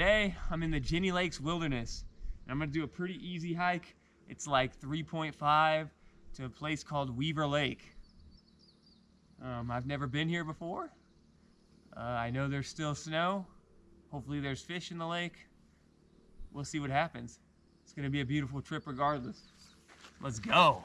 today I'm in the Jennie Lakes Wilderness, and I'm gonna do a pretty easy hike. It's like 3.5 to a place called Weaver Lake. I've never been here before. I know there's still snow. Hopefully there's fish in the lake. We'll see what happens. It's gonna be a beautiful trip regardless. Let's go.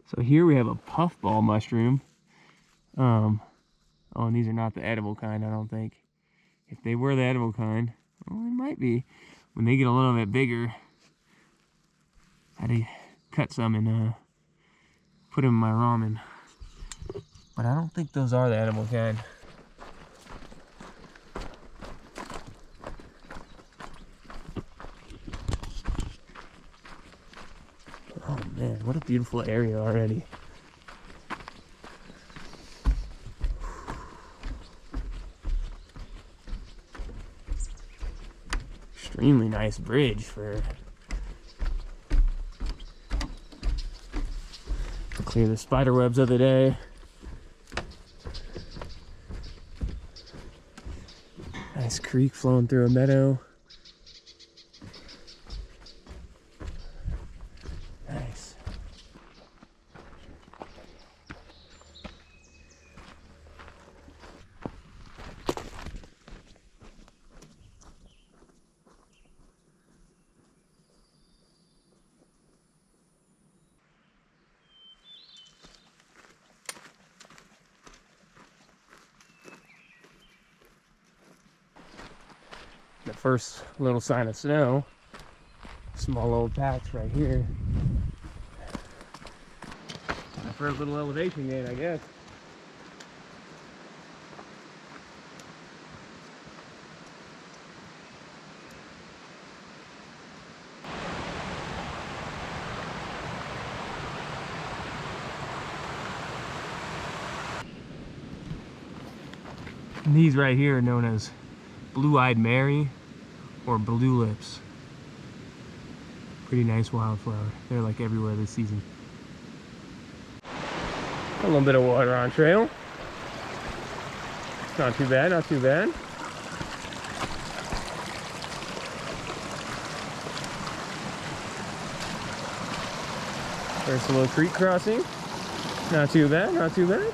So here we have a puffball mushroom. Oh, and these are not the edible kind, I don't think. If they were the edible kind, well, they might be. When they get a little bit bigger, I had to cut some and put them in my ramen. But I don't think those are the edible kind. Oh man, what a beautiful area already. Extremely nice bridge for clear the spider webs of the day. Nice creek flowing through a meadow. Nice. The first little sign of snow. Small old patch right here. My first little elevation gain, I guess. And these right here are known as Blue-Eyed Mary or Blue Lips. Pretty nice wildflower. They're like everywhere this season. A little bit of water on trail. Not too bad, not too bad. There's a little creek crossing. Not too bad, not too bad.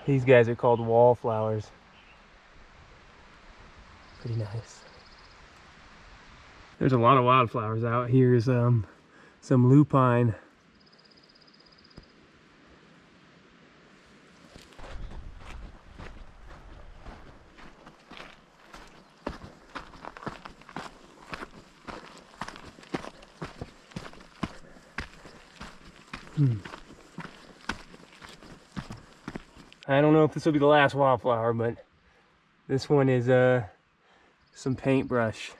These guys are called wallflowers. Pretty nice. There's a lot of wildflowers out. Here's some lupine. I don't know if this will be the last wildflower, but this one is some paintbrush,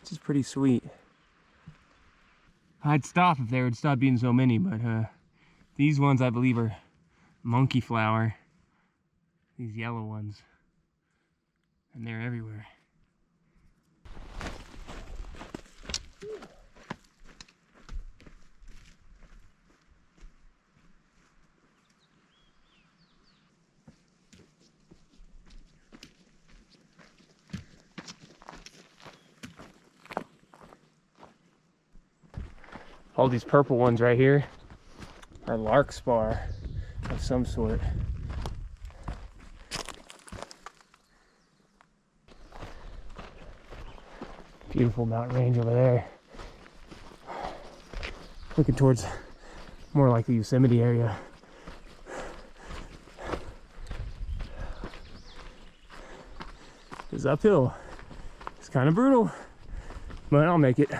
which is pretty sweet. I'd stop if there would stop being so many, but these ones I believe are monkey flower. These yellow ones, and they're everywhere. All these purple ones right here are larkspur of some sort. Beautiful mountain range over there. Looking towards more like the Yosemite area. This uphill is kind of brutal, but I'll make it.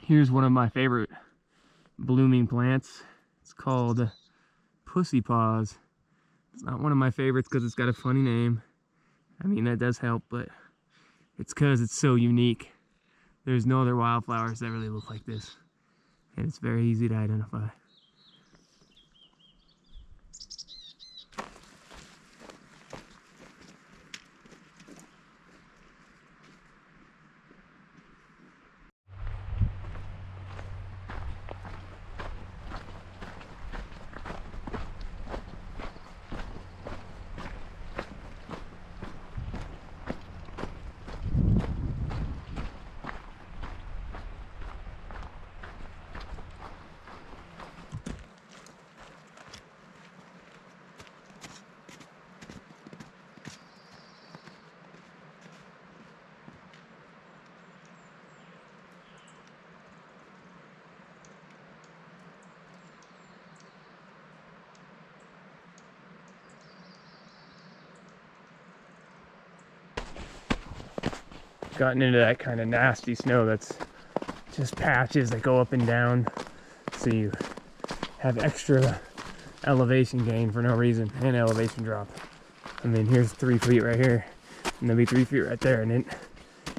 Here's one of my favorite blooming plants. It's called pussy paws. It's not one of my favorites because it's got a funny name. I mean, that does help, but it's because it's so unique. There's no other wildflowers that really look like this, and it's very easy to identify. Gotten into that kind of nasty snow that's just patches that go up and down, so you have extra elevation gain for no reason, and elevation drop. I mean, here's 3 feet right here, and there'll be 3 feet right there, and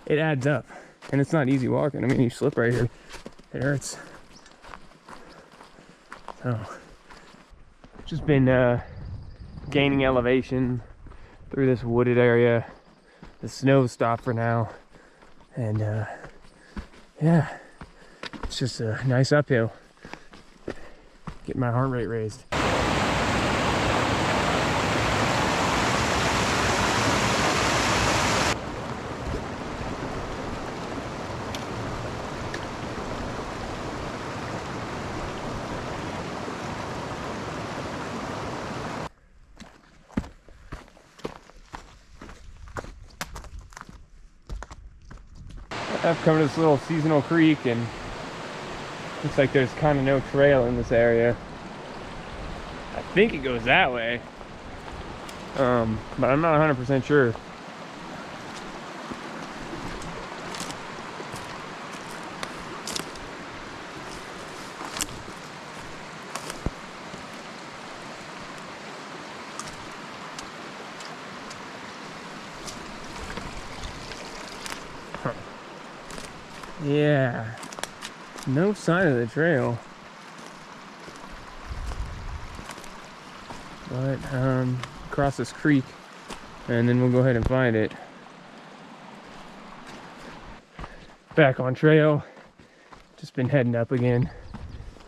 it adds up. And it's not easy walking. I mean, you slip right here, it hurts. So just been gaining elevation through this wooded area. The snow stopped for now. And yeah, it's just a nice uphill. Getting my heart rate raised. I've come to this little seasonal creek, and looks like there's kind of no trail in this area. I think it goes that way, but I'm not 100% sure. Yeah, no sign of the trail, but cross this creek and then we'll go ahead and find it. Back on trail, just been heading up again,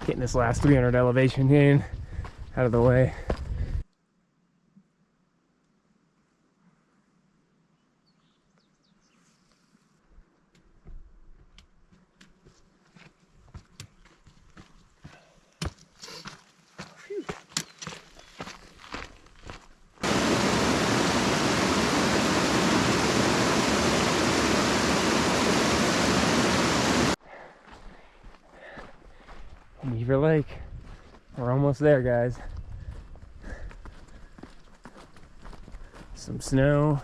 getting this last 300 elevation gain out of the way. Beaver Lake. We're almost there, guys. Some snow.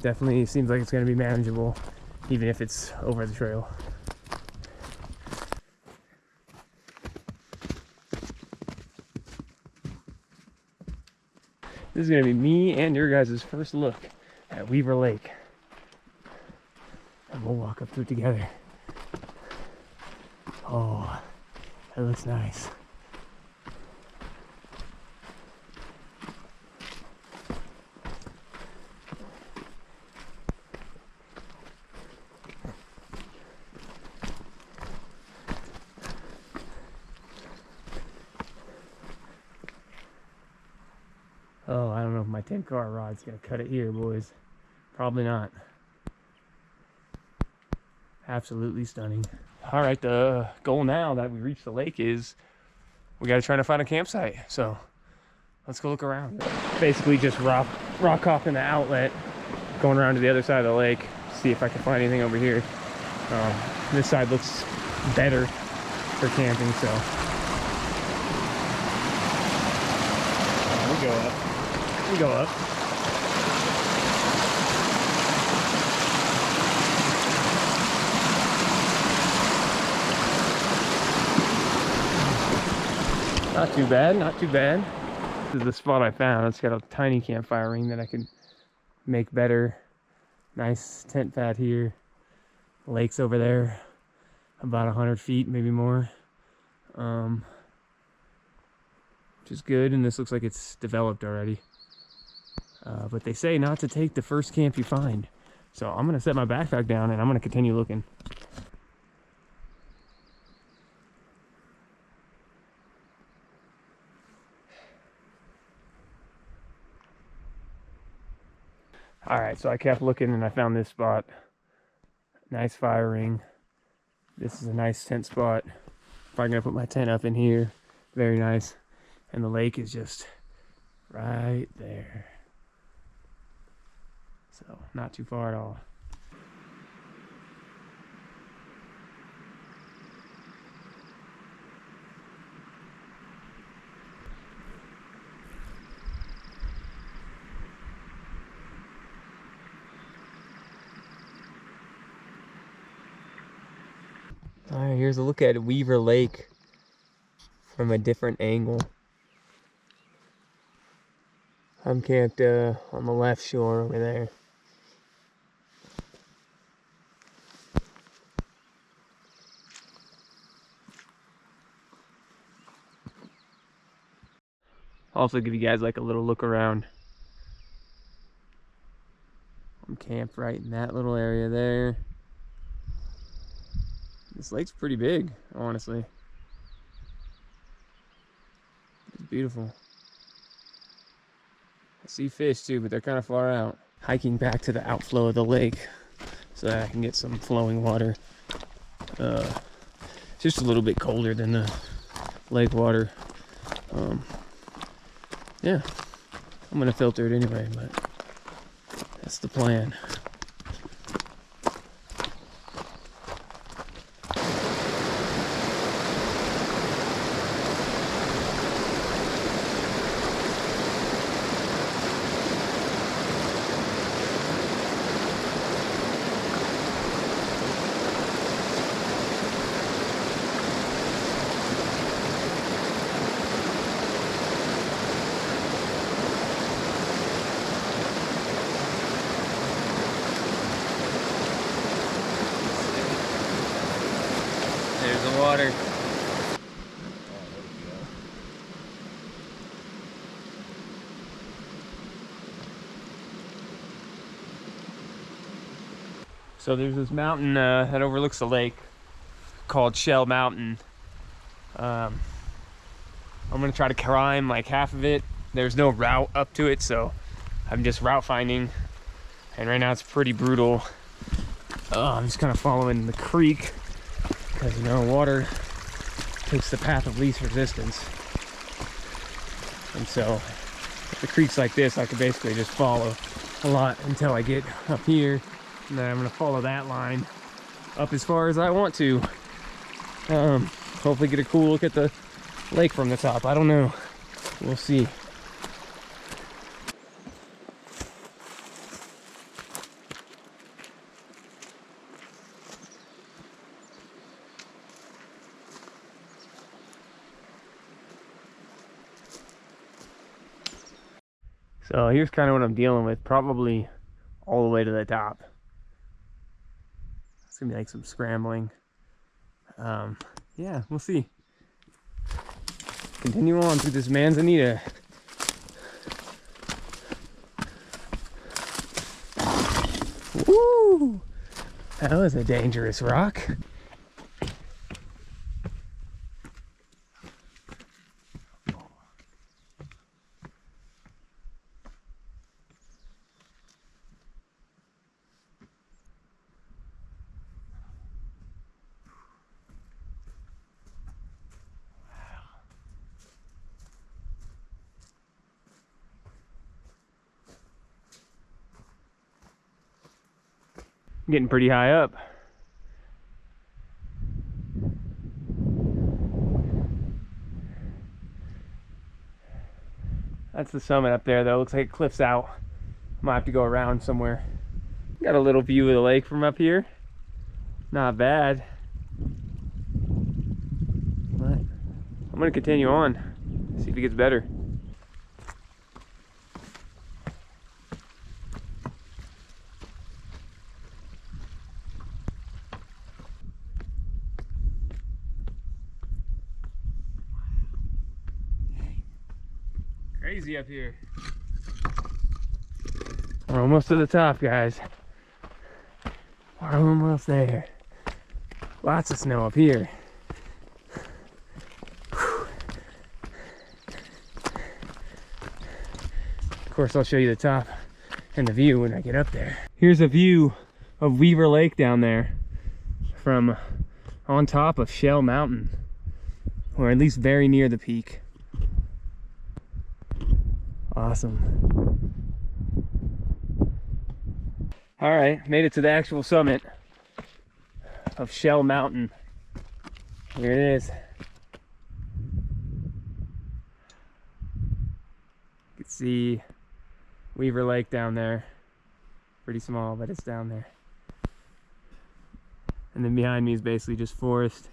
Definitely seems like it's going to be manageable, even if it's over the trail. This is going to be me and your guys' first look at Weaver Lake. And we'll walk up to it together. Oh, that looks nice. Oh, I don't know if my 10-car rod's gonna cut it here, boys. Probably not. Absolutely stunning. All right, the goal now that we reached the lake is we gotta try to find a campsite. So let's go look around. Basically just rock off in the outlet, going around to the other side of the lake, see if I can find anything over here. This side looks better for camping, so. We go up. We go up. Not too bad, not too bad. This is the spot I found. It's got a tiny campfire ring that I can make better. Nice tent pad here. Lake's over there, about 100 feet, maybe more. Which is good, and this looks like it's developed already. But they say not to take the first camp you find. So I'm gonna set my backpack down and I'm gonna continue looking. All right, so I kept looking and I found this spot. Nice fire ring. This is a nice tent spot. Probably gonna put my tent up in here. Very nice. And the lake is just right there. So not too far at all. All right, here's a look at Weaver Lake from a different angle. I'm camped on the left shore over there. Also give you guys like a little look around. I'm camped right in that little area there. This lake's pretty big, honestly. It's beautiful. I see fish too, but they're kind of far out. Hiking back to the outflow of the lake so that I can get some flowing water. It's just a little bit colder than the lake water. Yeah, I'm gonna filter it anyway, but that's the plan. There's the water. So there's this mountain that overlooks the lake called Shell Mountain. I'm gonna try to climb like half of it. There's no route up to it, so I'm just route finding. And right now it's pretty brutal. I'm just kind of following the creek because, you know, water takes the path of least resistance. And so if the creek's like this, I could basically just follow a lot until I get up here. And then I'm gonna follow that line up as far as I want to. Hopefully get a cool look at the lake from the top. I don't know. We'll see. So here's kind of what I'm dealing with, probably all the way to the top. It's gonna be like some scrambling. Yeah, we'll see. Continue on through this manzanita. Woo! That was a dangerous rock. Getting pretty high up. That's the summit up there though. Looks like it cliffs out. Might have to go around somewhere. Got a little view of the lake from up here. Not bad. But I'm gonna continue on. See if it gets better. Crazy up here. We're almost to the top, guys. We're almost there. Lots of snow up here. Whew. Of course, I'll show you the top and the view when I get up there. Here's a view of Weaver Lake down there from on top of Shell Mountain, or at least very near the peak. Awesome. All right, made it to the actual summit of Shell Mountain. Here it is. You can see Weaver Lake down there. Pretty small, but it's down there. And then behind me is basically just forest.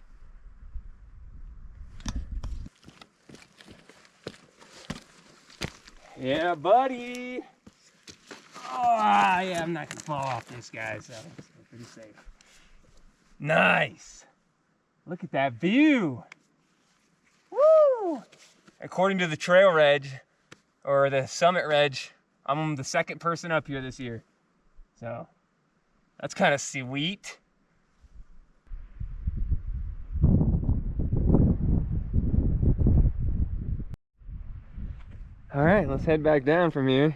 Yeah, buddy. Oh, yeah, I'm not gonna fall off this, guys. So it's pretty safe. Nice. Look at that view. Woo! According to the trail reg, or the summit reg, I'm the second person up here this year. So that's kind of sweet. All right, let's head back down from here.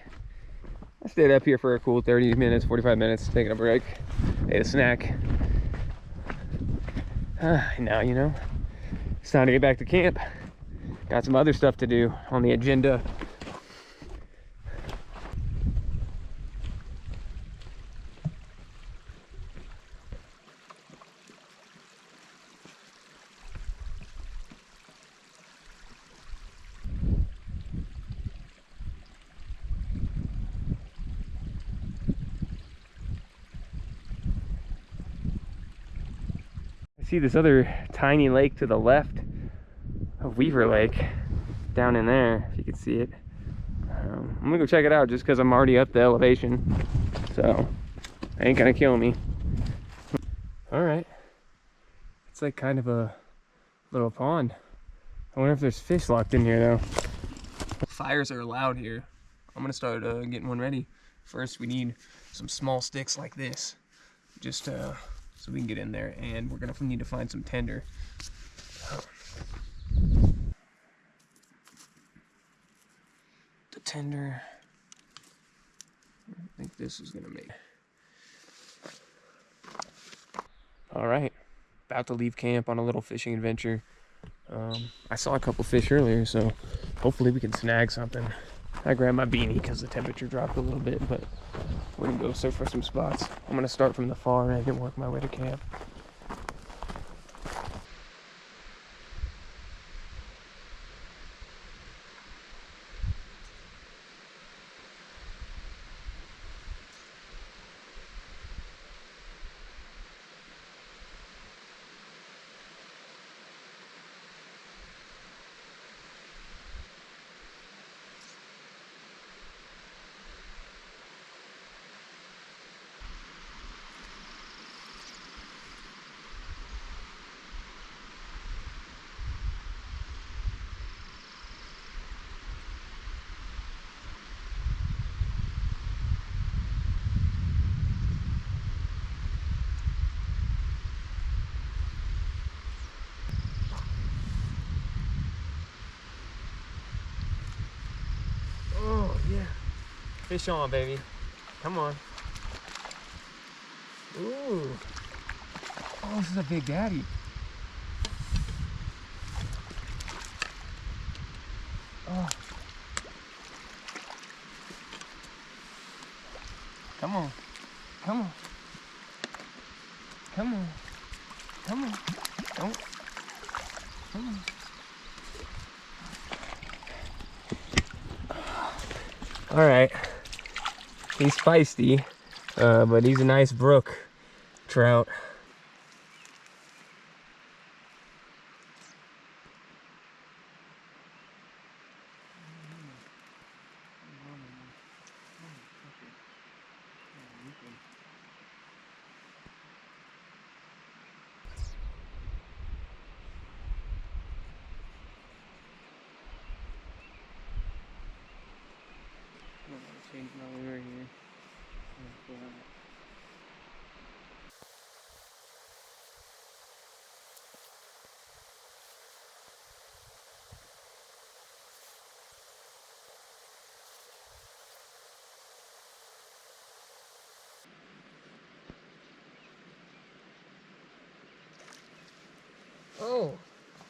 I stayed up here for a cool 30 minutes, 45 minutes, taking a break, ate a snack. Now, you know, it's time to get back to camp. Got some other stuff to do on the agenda. See this other tiny lake to the left of Weaver Lake down in there, if you can see it. I'm gonna go check it out just because I'm already up the elevation, so it ain't gonna kill me. All right, it's like kind of a little pond. I wonder if there's fish locked in here though. Fires are allowed here. I'm gonna start getting one ready. First we need some small sticks like this, just so we can get in there, and we're gonna need to find some tinder. The tinder, I think this is gonna make. All right, about to leave camp on a little fishing adventure. I saw a couple fish earlier, so hopefully we can snag something. I grabbed my beanie because the temperature dropped a little bit, but we're gonna go surf for some spots. I'm gonna start from the far end and work my way to camp. Fish on, baby. Come on. Ooh. Oh, this is a big daddy. Oh. Come on. Come on. Come on. Come on. Don't. Come on. All right. He's feisty, but he's a nice brook trout. Change my lure here. Oh,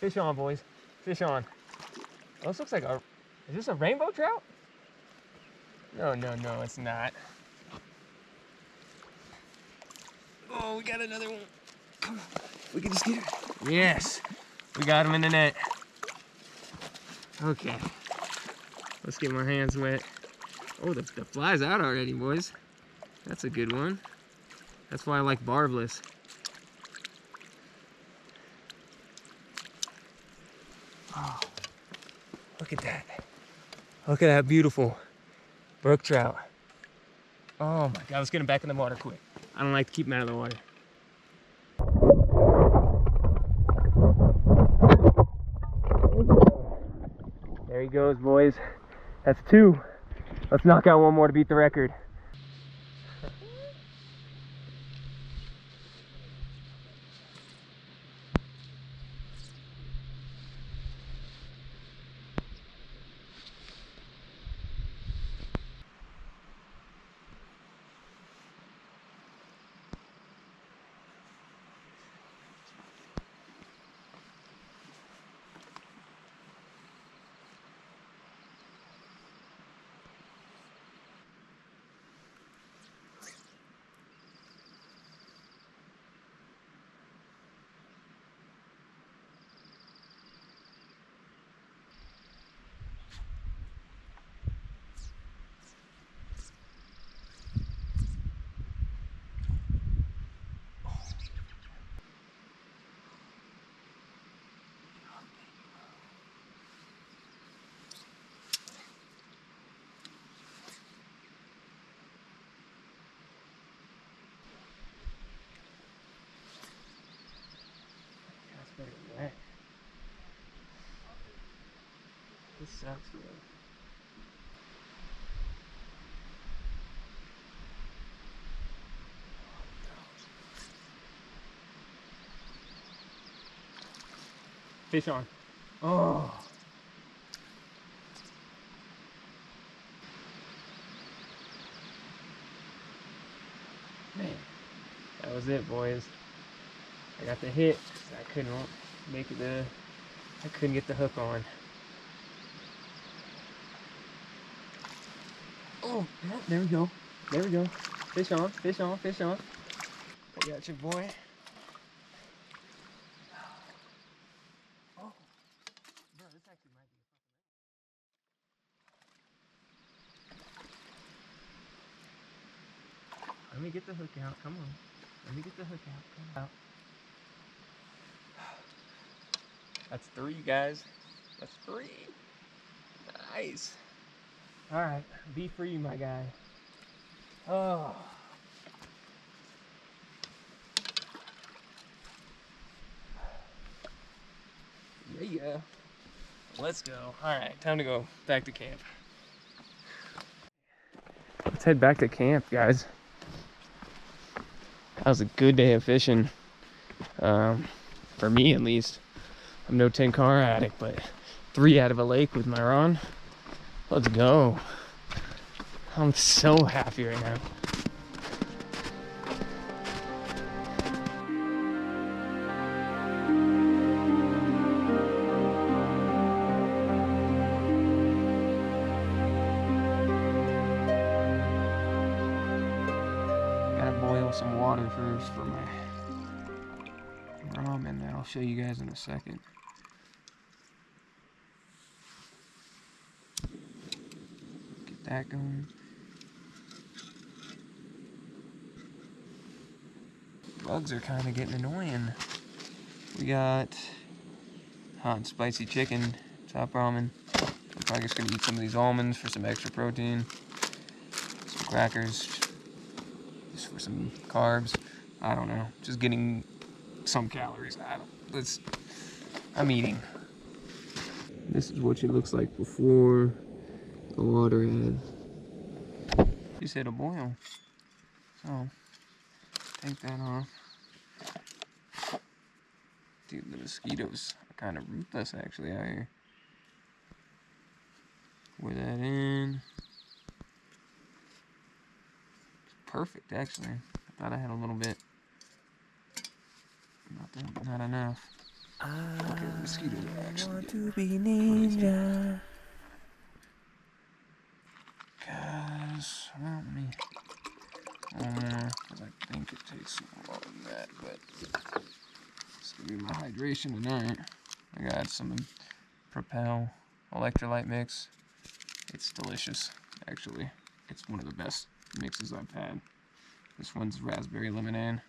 fish on, boys. Fish on. Oh, this looks like a. Is this a rainbow trout? No, no, it's not. Oh, we got another one. Come on. We can just get it. Yes. We got him in the net. Okay. Let's get my hands wet. Oh, the fly's out already, boys. That's a good one. That's why I like barbless. Oh, look at that. Look at that beautiful brook trout. Oh my God, let's get him back in the water quick. I don't like to keep him out of the water. There he goes, boys. That's 2. Let's knock out one more to beat the record. This sucks, bro. Fish on. Oh. Man, that was it, boys. I got the hit. I couldn't make it. I couldn't get the hook on. Oh, there we go. There we go. Fish on, fish on, fish on. I got you, boy. Oh, bro, this actually might be. Let me get the hook out. Come on. Let me get the hook out. Come out. That's 3, guys. That's 3. Nice. All right, be free, my guy. Oh. Yeah. Let's go. All right, time to go back to camp. Let's head back to camp, guys. That was a good day of fishing. For me, at least. I'm no 10-car addict, but 3 out of a lake with my rod. Let's go. I'm so happy right now. Gotta boil some water first for my from, and I'll show you guys in a second. Get that going. Bugs are kind of getting annoying. We got hot and spicy chicken, top ramen. I'm probably just gonna eat some of these almonds for some extra protein. Some crackers, just for some carbs. I don't know, just getting some calories. I'm eating. This is what she looks like before the water had. Just hit a boil. So, take that off. Dude, the mosquitoes are kind of ruthless actually out here. Pour that in. Perfect actually. I thought I had a little bit. Not enough. Okay, the mosquitoes are actually want to be ninja. Guys, well, let me one more, because I think it takes more than that, but it's gonna be my hydration tonight. I got some Propel electrolyte mix. It's delicious, actually. It's one of the best mixes I've had. This one's raspberry lemonade.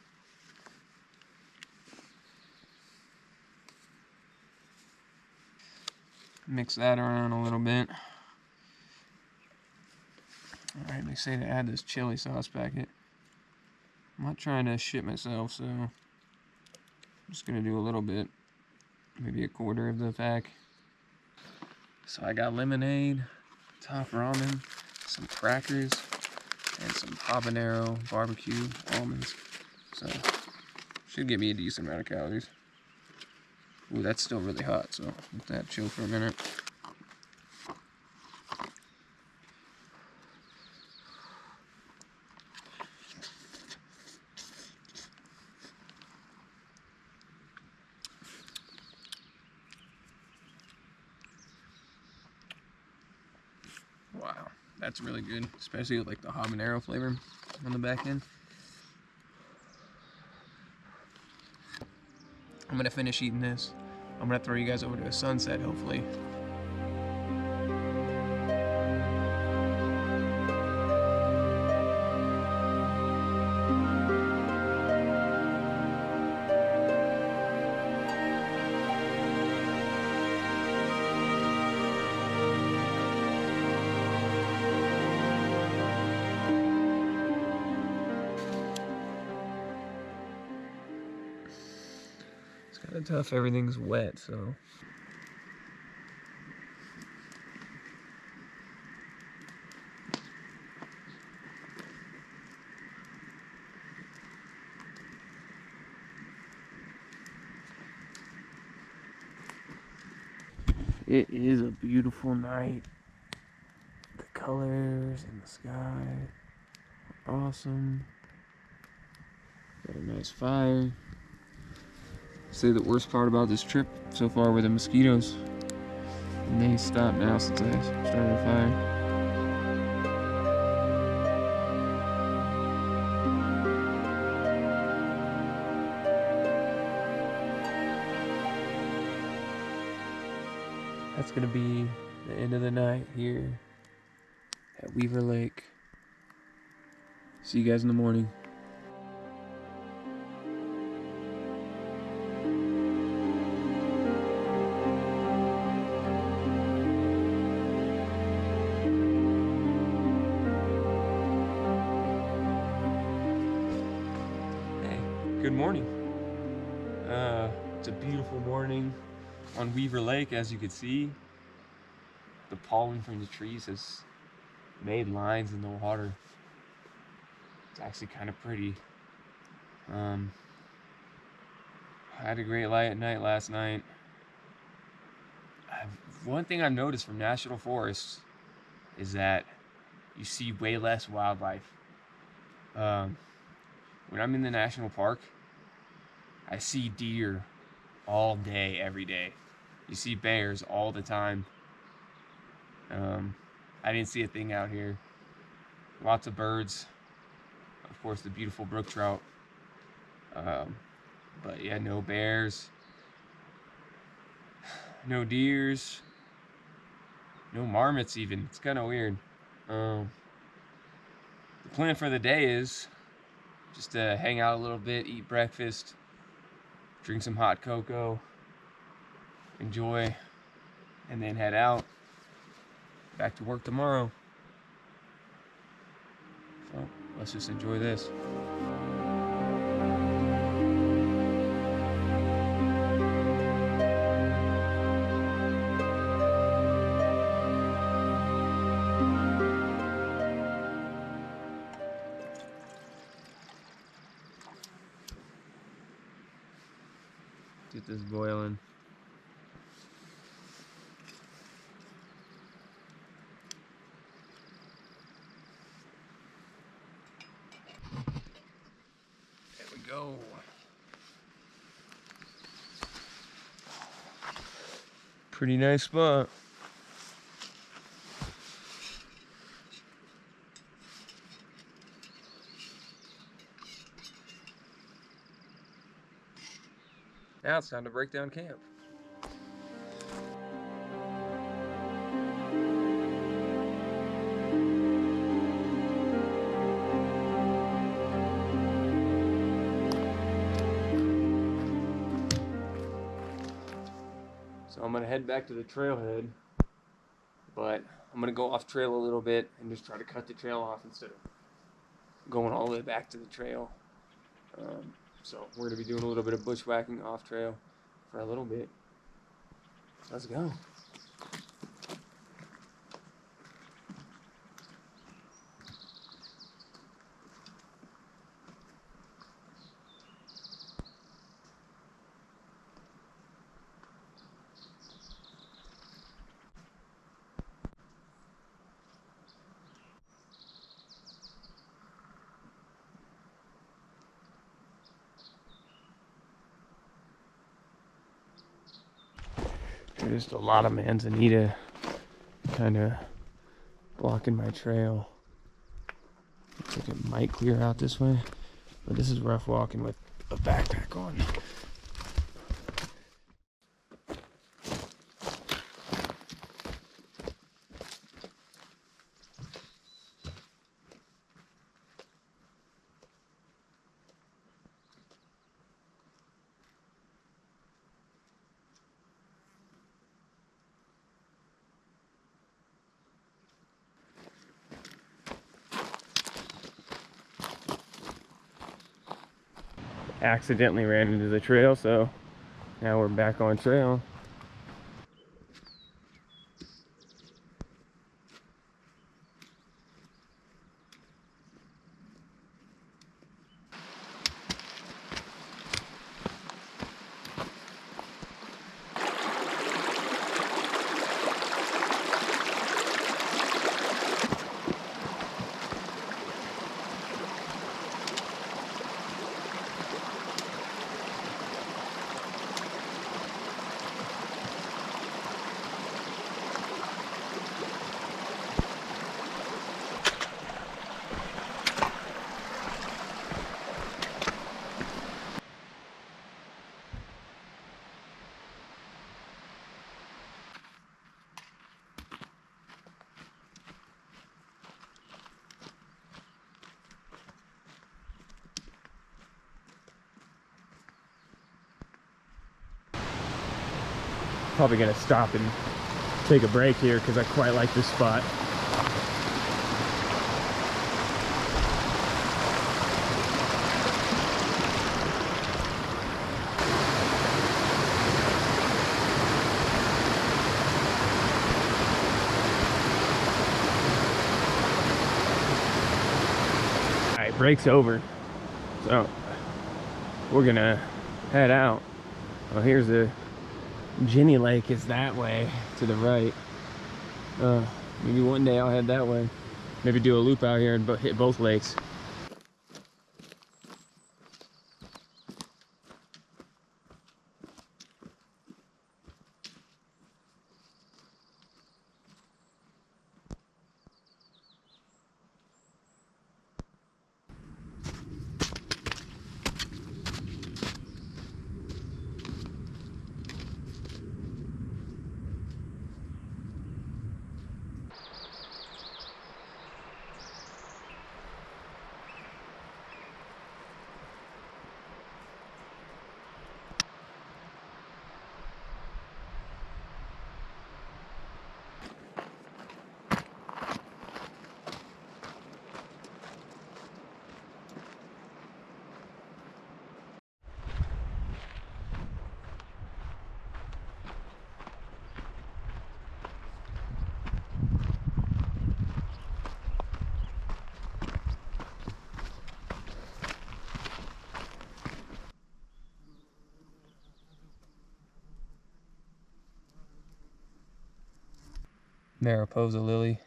Mix that around a little bit. Alright, they say to add this chili sauce packet. I'm not trying to shit myself, so I'm just gonna do a little bit. Maybe a quarter of the pack. So I got lemonade, top ramen, some crackers, and some habanero barbecue almonds. So should give me a decent amount of calories. Ooh, that's still really hot, so let that chill for a minute. Wow, that's really good, especially with like the habanero flavor on the back end. I'm gonna finish eating this. I'm gonna throw you guys over to a sunset, hopefully. It's kind of tough, everything's wet, so. It is a beautiful night. The colors in the sky are awesome. Got a nice fire. Say the worst part about this trip so far were the mosquitoes. And they stopped now since I started a fire. That's gonna be the end of the night here at Weaver Lake. See you guys in the morning. Good morning. It's a beautiful morning on Weaver Lake, as you can see. The pollen from the trees has made lines in the water. It's actually kind of pretty. I had a great light night last night. One thing I've noticed from national forests is that you see way less wildlife. When I'm in the national park, I see deer all day, every day. You see bears all the time. I didn't see a thing out here. Lots of birds. Of course, the beautiful brook trout. But yeah, no bears, no deers, no marmots even. It's kind of weird. The plan for the day is just to hang out a little bit, eat breakfast, drink some hot cocoa, enjoy, and then head out. Back to work tomorrow. So let's just enjoy this. Get this boiling. There we go. Pretty nice spot. Now it's time to break down camp. So I'm gonna head back to the trailhead, but I'm gonna go off trail a little bit and just try to cut the trail off instead of going all the way back to the trail. So we're gonna be doing a little bit of bushwhacking off trail for a little bit. Let's go. Just a lot of manzanita kind of blocking my trail. Looks like it might clear out this way, but this is rough walking with a backpack on. Accidentally ran into the trail, so now we're back on trail. Probably gonna stop and take a break here because I quite like this spot. All right, break's over, so we're gonna head out. Well, here's the Jennie Lake is that way to the right. Maybe one day I'll head that way. Maybe do a loop out here and hit both lakes. Mariposa lily.